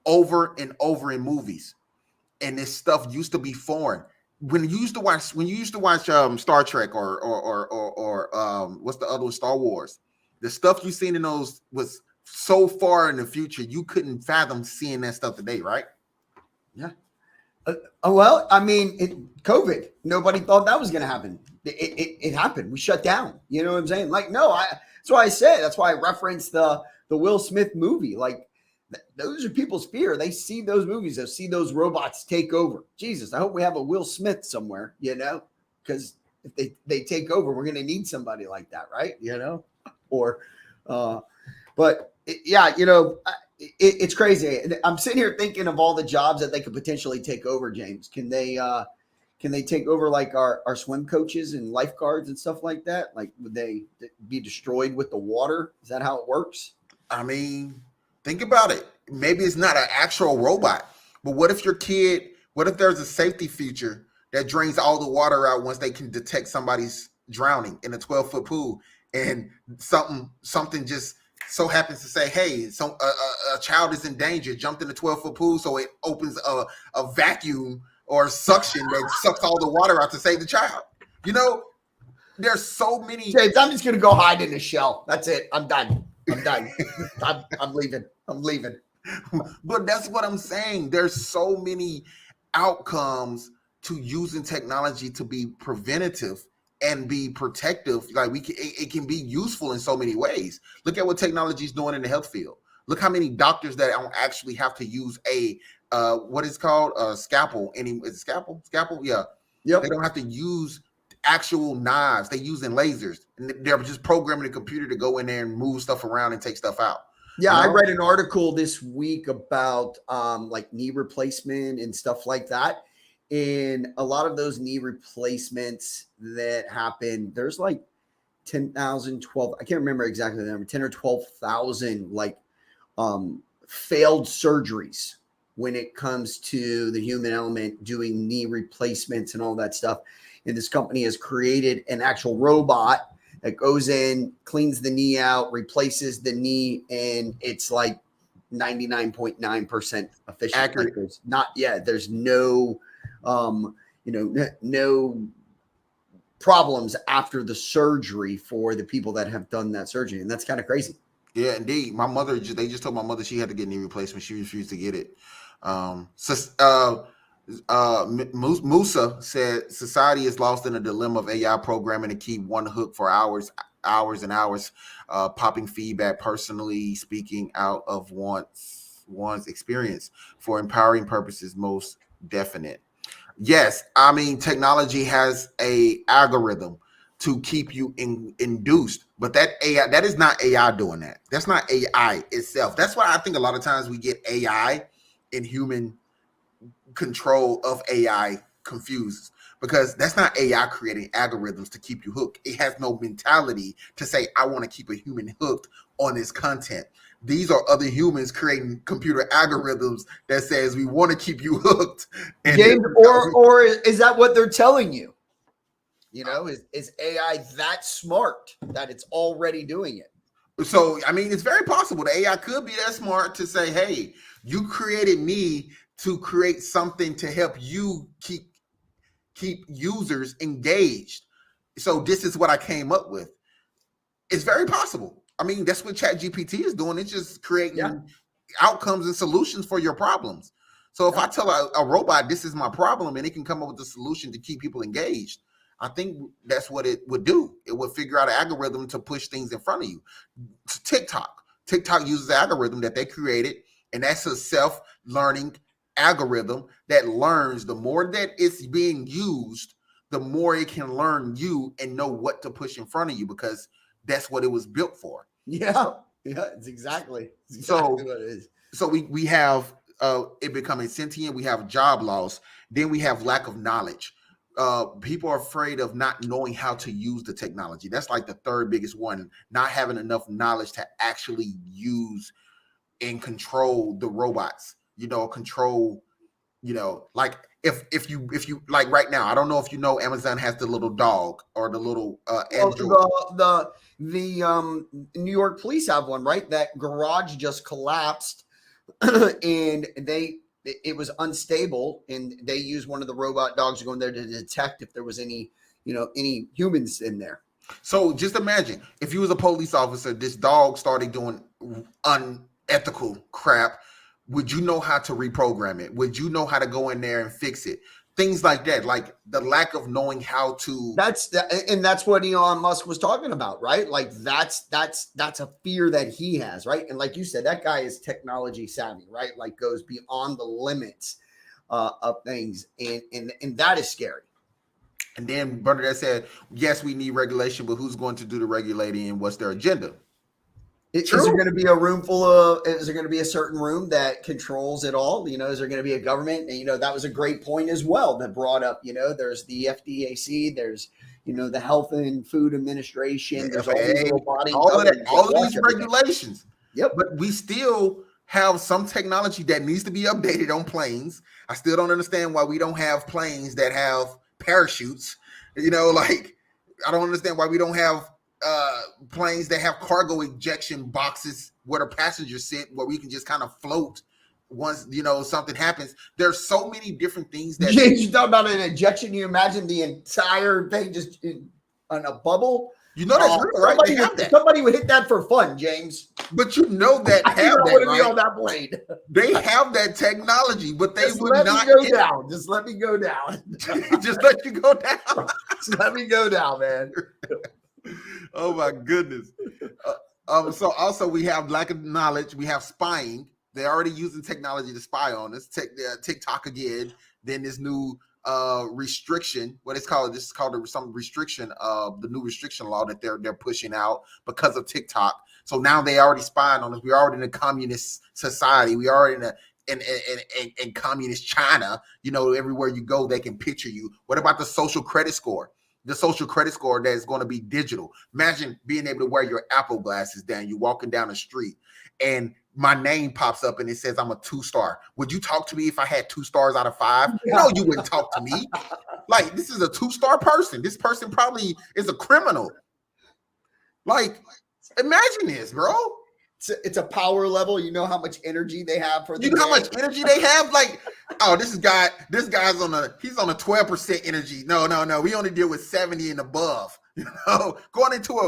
over and over in movies, and this stuff used to be foreign. When you used to watch Star Trek or what's the other one, Star Wars, the stuff you seen in those was so far in the future, you couldn't fathom seeing that stuff today, right? Yeah. Well, I mean, COVID, nobody thought that was going to happen. It happened. We shut down. You know what I'm saying? Like, no, that's why I said, that's why I referenced the Will Smith movie. Like, those are people's fear. They see those movies. They see those robots take over. Jesus, I hope we have a Will Smith somewhere, because if they take over, we're going to need somebody like that, right? But it's crazy. I'm sitting here thinking of all the jobs that they could potentially take over, James. Can they take over like our swim coaches and lifeguards and stuff like that? Like, would they be destroyed with the water? Is that how it works? I mean, think about it. Maybe it's not an actual robot, But what if what if there's a safety feature that drains all the water out once they can detect somebody's drowning in a 12-foot pool, and something just so happens to say, hey, a child is in danger, jumped in a 12-foot pool, so it opens a vacuum or suction that sucks all the water out to save the child. You know, there's so many. James, I'm just gonna go hide in a shell. That's it. I'm done. I'm leaving. I'm leaving. But that's what I'm saying. There's so many outcomes to using technology to be preventative and be protective. Like it can be useful in so many ways. Look at what technology is doing in the health field. Look how many doctors that don't actually have to use a what is called a scalpel. Is it scalpel? Scalpel? Yeah. Yep. They don't have to use actual knives. They're using lasers. And they're just programming the computer to go in there and move stuff around and take stuff out. Yeah, I read an article this week about like knee replacement and stuff like that. And a lot of those knee replacements that happen, there's like 10,000, 12, I can't remember exactly the number, 10 or 12,000 like failed surgeries when it comes to the human element doing knee replacements and all that stuff. And this company has created an actual robot that goes in, cleans the knee out, replaces the knee, and it's like 99.9% efficient. Accurate. Like there's no, no problems after the surgery for the people that have done that surgery. And that's kind of crazy. Yeah, indeed. My mother, they just told my mother she had to get knee replacement. She refused to get it. Musa said society is lost in a dilemma of AI programming to keep one hook for hours and hours, popping feedback, personally speaking out of one's experience for empowering purposes, most definite. Yes, I mean technology has a algorithm to keep you induced, but that is not AI doing that. That's not AI itself. That's why I think a lot of times we get AI and human control of AI confused, because that's not AI creating algorithms to keep you hooked. It has no mentality to say, I want to keep a human hooked on this content. These are other humans creating computer algorithms that says we want to keep you hooked. And or is that what they're telling you? You know, is AI that smart that it's already doing it? So, I mean, it's very possible the AI could be that smart to say, hey, you created me to create something to help you keep users engaged. So this is what I came up with. It's very possible. I mean, that's what ChatGPT is doing. It's just creating outcomes and solutions for your problems. So if I tell a robot, this is my problem, and it can come up with a solution to keep people engaged, I think that's what it would do. It would figure out an algorithm to push things in front of you. TikTok uses an algorithm that they created, and that's a self-learning algorithm that learns. The more that it's being used, the more it can learn you and know what to push in front of you, because that's what it was built for. It's exactly what it is. So we have it becoming sentient. We have job loss. Then we have lack of knowledge. People are afraid of not knowing how to use the technology. That's like the third biggest one, not having enough knowledge to actually use and control the robots, like if you like right now, I don't know if you know, Amazon has the little dog or the little the New York police have one, right? That garage just collapsed and it was unstable, and they used one of the robot dogs to go in there to detect if there was any humans in there. So just imagine if you was a police officer, this dog started doing unethical crap. Would you know how to reprogram it? Would you know how to go in there and fix it? Things like that, like the lack of knowing how to. That's what Elon Musk was talking about, right? Like that's a fear that he has, right? And like you said, that guy is technology savvy, right? Like goes beyond the limits of things, and that is scary. And then Bernadette said, yes, we need regulation, but who's going to do the regulating and what's their agenda? Is there going to be a room full of, is there going to be a certain room that controls it all? Is there going to be a government? And, that was a great point as well that brought up, there's the FDAC, there's, the Health and Food Administration, there's all these little bodies. All of these regulations. Yep. But we still have some technology that needs to be updated on planes. I still don't understand why we don't have planes that have parachutes. Like I don't understand why we don't have planes that have cargo ejection boxes where the passengers sit, where we can just kind of float once something happens. There's so many different things that James, you thought about an ejection. You imagine the entire thing just on a bubble. That's real, right? Somebody would hit that for fun, James. But that I have that, wouldn't right? be on that plane. They have that technology, but they Just would let not me go down. Just let me go down. Just let you go down. Just let me go down, man. Oh my goodness. So also we have lack of knowledge. We have spying. They're already using technology to spy on us. TikTok again. Then this new restriction. What it's called? This is called some restriction of the new restriction law that they're pushing out because of TikTok. So now they already spying on us. We're already in a communist society. We are in communist China. Everywhere you go, they can picture you. What about the social credit score? The social credit score that is going to be digital. Imagine being able to wear your Apple glasses down. You're walking down the street and my name pops up and it says I'm a 2-star. Would you talk to me if I had 2 stars out of 5? Yeah. No, you wouldn't talk to me. Like, this is a 2-star person. This person probably is a criminal. Like, imagine this, bro. It's a power level. You know how much energy they have for the how much energy they have? Like, oh, this guy's he's on a 12% energy. No. We only deal with 70 and above. Going into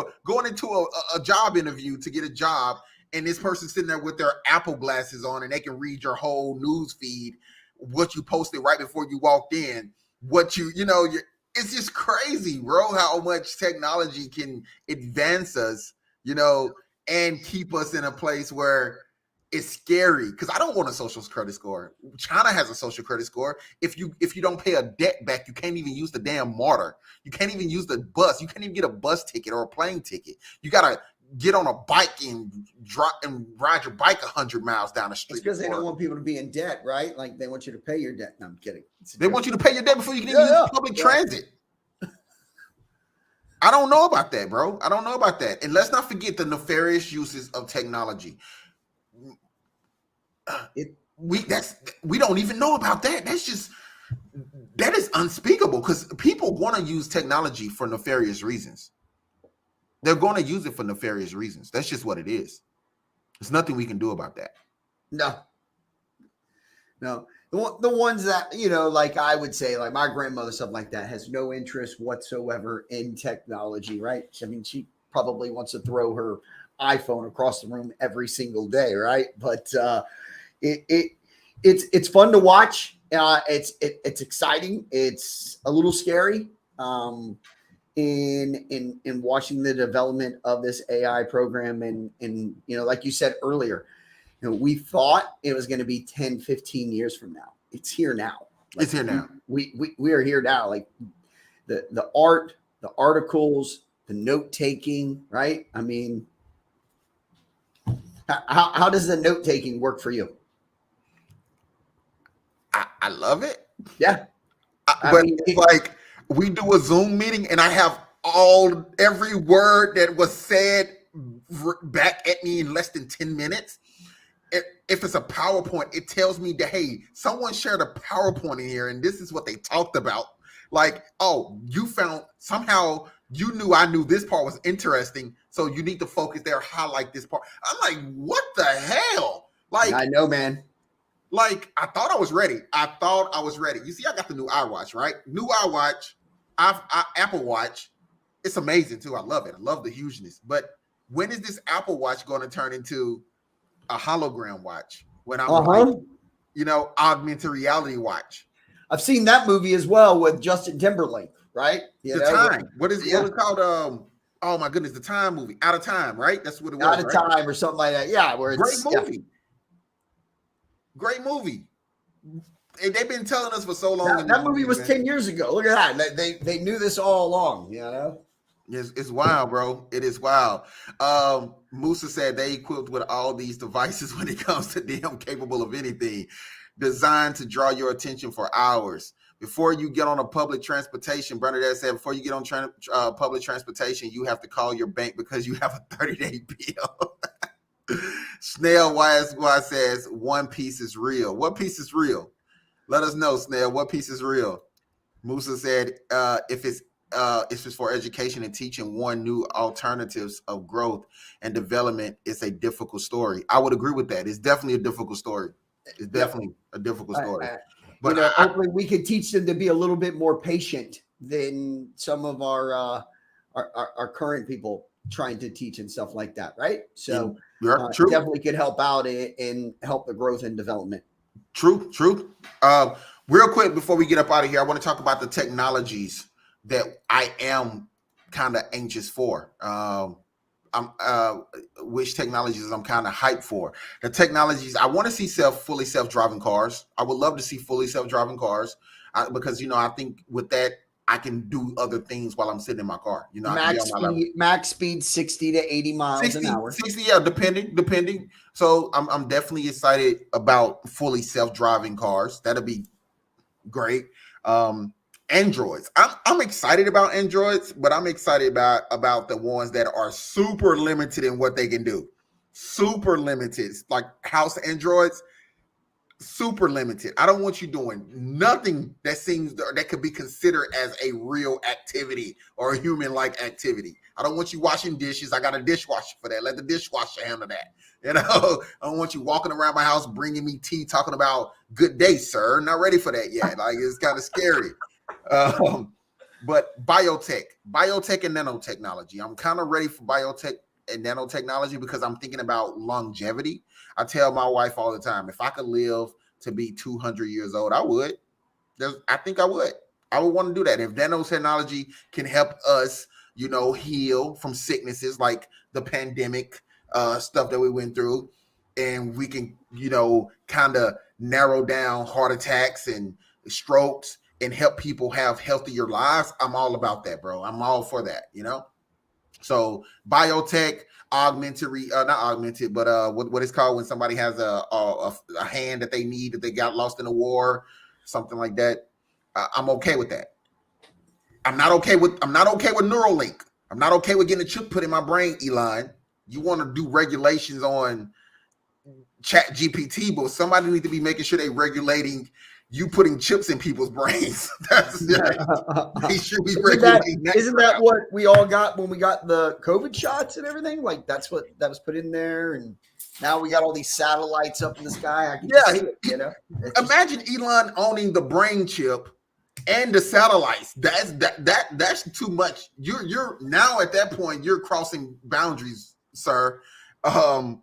a job interview to get a job, and this person's sitting there with their Apple glasses on, and they can read your whole news feed, what you posted right before you walked in, it's just crazy, bro, how much technology can advance us, and keep us in a place where it's scary. Because I don't want a social credit score. China has a social credit score. If you don't pay a debt back, you can't even use the damn MARTA. You can't even use the bus. You can't even get a bus ticket or a plane ticket. You gotta get on a bike and ride your bike 100 miles down the street. It's because they don't want people to be in debt, right? Like they want you to pay your debt. No, I'm kidding. They want you to pay your debt before you can even use public transit. I don't know about that, bro. I don't know about that. And let's not forget the nefarious uses of technology. We don't even know about that. That is unspeakable, because people want to use technology for nefarious reasons. They're going to use it for nefarious reasons. That's just what it is. There's nothing we can do about that. No. The ones that, like I would say, like my grandmother, stuff like that, has no interest whatsoever in technology, right? I mean, she probably wants to throw her iPhone across the room every single day, right? But it's fun to watch. It's exciting. It's a little scary in watching the development of this AI program. And like you said earlier, we thought it was going to be 10, 15 years from now. It's here now. It's here now. We are here now. Like the art, the articles, the note taking, right? I mean, how does the note taking work for you? I love it. Yeah. But it's like we do a Zoom meeting and I have every word that was said back at me in less than 10 minutes. If it's a PowerPoint, it tells me that, hey, someone shared a PowerPoint in here and this is what they talked about. Like, oh, somehow you knew I knew this part was interesting, so you need to focus there, highlight this part. I'm like, what the hell? Like, I know, man. Like, I thought I was ready. You see, I got the new iWatch, right? New iWatch, Apple Watch. It's amazing too. I love it. I love the hugeness. But when is this Apple Watch going to turn into a hologram watch? When I'm augmented reality watch. I've seen that movie as well with Justin Timberlake, right? Time. What is it called? Oh my goodness, the Time movie. Out of Time, right? That's what it was. Out of Time or something like that. Yeah, where it's great movie. Great movie. They've been telling us for so long. That movie was 10 years ago. Look at that. They knew this all along, It's wild, bro. It is wild. Musa said they equipped with all these devices when it comes to them capable of anything, designed to draw your attention for hours. Before you get on a public transportation, Bernadette said, before you get on public transportation, you have to call your bank because you have a 30-day bill. Snail why says One Piece is real. What piece is real? Let us know, Snail. What piece is real? Musa said, if it's for education and teaching one new alternatives of growth and development, it's a difficult story. I would agree with that. It's definitely a difficult story. It's definitely a difficult story. But hopefully we can teach them to be a little bit more patient than some of our current people trying to teach and stuff like that, right? So true. Definitely could help out and help the growth and development. True. Real quick before we get up out of here, I want to talk about the technologies that I am kind of anxious for. Which technologies I'm kind of hyped for. The technologies I want to see fully self-driving cars. I would love to see fully self-driving cars because I think with that I can do other things while I'm sitting in my car. Max speed 60 to 80 miles an hour. 60, yeah, depending. So I'm definitely excited about fully self-driving cars. That'll be great. Androids. I'm excited about androids, but I'm excited about the ones that are super limited in what they can do. Super limited, like house androids. Super limited. I don't want you doing nothing that could be considered as a real activity or a human-like activity. I don't want you washing dishes. I got a dishwasher for that. Let the dishwasher handle that. I don't want you walking around my house bringing me tea, talking about good day, sir. Not ready for that yet. Like, it's kind of scary. But biotech and nanotechnology. I'm kind of ready for biotech and nanotechnology because I'm thinking about longevity. I tell my wife all the time, if I could live to be 200 years old, I would. I think I would. I would want to do that. If nanotechnology can help us, heal from sicknesses like the pandemic stuff that we went through, and we can, kind of narrow down heart attacks and strokes and help people have healthier lives, I'm all about that, bro. I'm all for that, So biotech, not augmented, but what it's called when somebody has a hand that they need that they got lost in a war, something like that. I'm okay with that. I'm not okay with Neuralink. I'm not okay with getting a chip put in my brain, Elon. You want to do regulations on Chat GPT, but somebody need to be making sure they regulating you putting chips in people's brains. They should be regulating that. Isn't that what we all got when we got the COVID shots and everything? Like that's what that was put in there, and now we got all these satellites up in the sky. Imagine Elon owning the brain chip and the satellites. That's too much. You're now at that point you're crossing boundaries, sir. So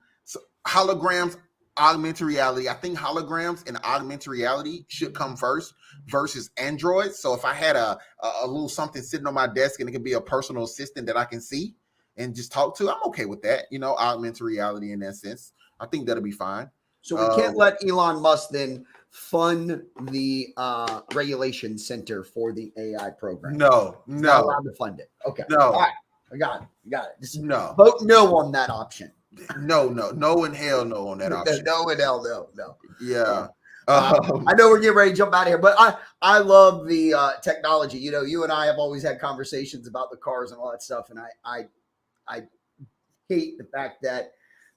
holograms, augmented reality. I think holograms and augmented reality should come first versus androids. So if I had a little something sitting on my desk and it could be a personal assistant that I can see and just talk to, I'm okay with that. Augmented reality in that sense. I think that'll be fine. So we can't let Elon Musk then fund the regulation center for the AI program. No. Not allowed to fund it. Okay. No. All right. I got it. Just vote no on that option. No and hell no on that option. No and hell no. Yeah. I know we're getting ready to jump out of here, but I love the technology. You and I have always had conversations about the cars and all that stuff, and I hate the fact that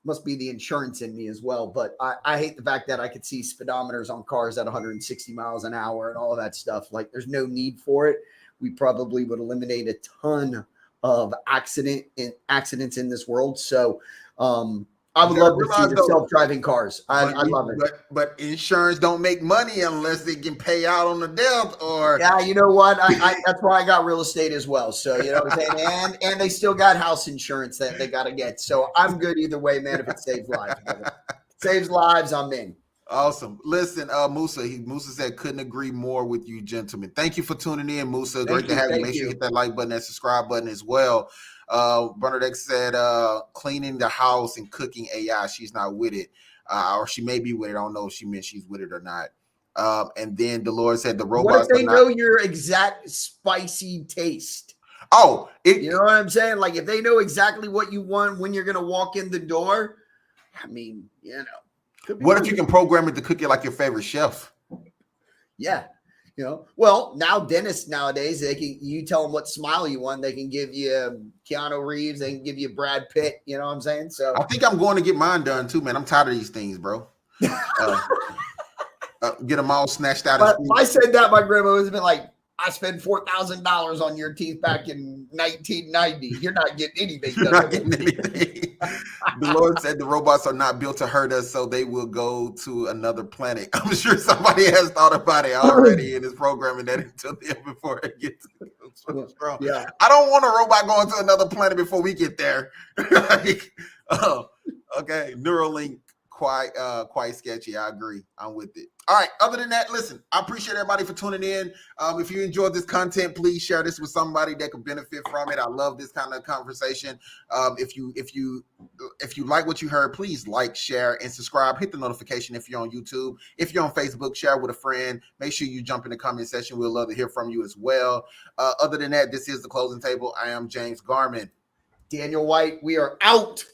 must be the insurance in me as well, but I hate the fact that I could see speedometers on cars at 160 miles an hour and all of that stuff. Like, there's no need for it. We probably would eliminate a ton of accidents in this world. So I would love to see the self-driving cars. I love it. But insurance don't make money unless they can pay out on the death or. Yeah, you know what? That's why I got real estate as well. So, you know what I'm saying? And they still got house insurance that they got to get. So I'm good either way, man, if it saves lives. If it saves lives, I'm in. Awesome. Listen, Musa said, couldn't agree more with you, gentlemen. Thank you for tuning in, Musa. Great to have you. Make sure you hit that like button, that subscribe button as well. Bernadette said, cleaning the house and cooking AI. She's not with it. Or she may be with it. I don't know if she meant she's with it or not. And then Dolores said the robots. What if they know your exact spicy taste? Oh, you know what I'm saying? Like, if they know exactly what you want when you're going to walk in the door, I mean, you know. What if you can program it to cook it like your favorite chef? Yeah. You know, well, now dentists nowadays, you tell them what smile you want, they can give you Keanu Reeves, they can give you Brad Pitt. You know what I'm saying? So I think I'm going to get mine done too, man. I'm tired of these things, bro. Get them all snatched out. But if I said that, my grandma would have been like, I spent $4,000 on your teeth back in 1990. You're not getting anything done. Not getting anything. The Lord said the robots are not built to hurt us, so they will go to another planet. I'm sure somebody has thought about it already and is programming that into them before it gets strong. Yeah. I don't want a robot going to another planet before we get there. Like, okay, Neuralink, quite sketchy. I agree. I'm with it. All right. Other than that, listen, I appreciate everybody for tuning in. If you enjoyed this content, please share this with somebody that could benefit from it. I love this kind of conversation. If you like what you heard, please like, share, and subscribe. Hit the notification if you're on YouTube. If you're on Facebook, share with a friend. Make sure you jump in the comment section. We'll love to hear from you as well. Other than that, this is The Closing Table. I am James Garman. Daniel White, we are out.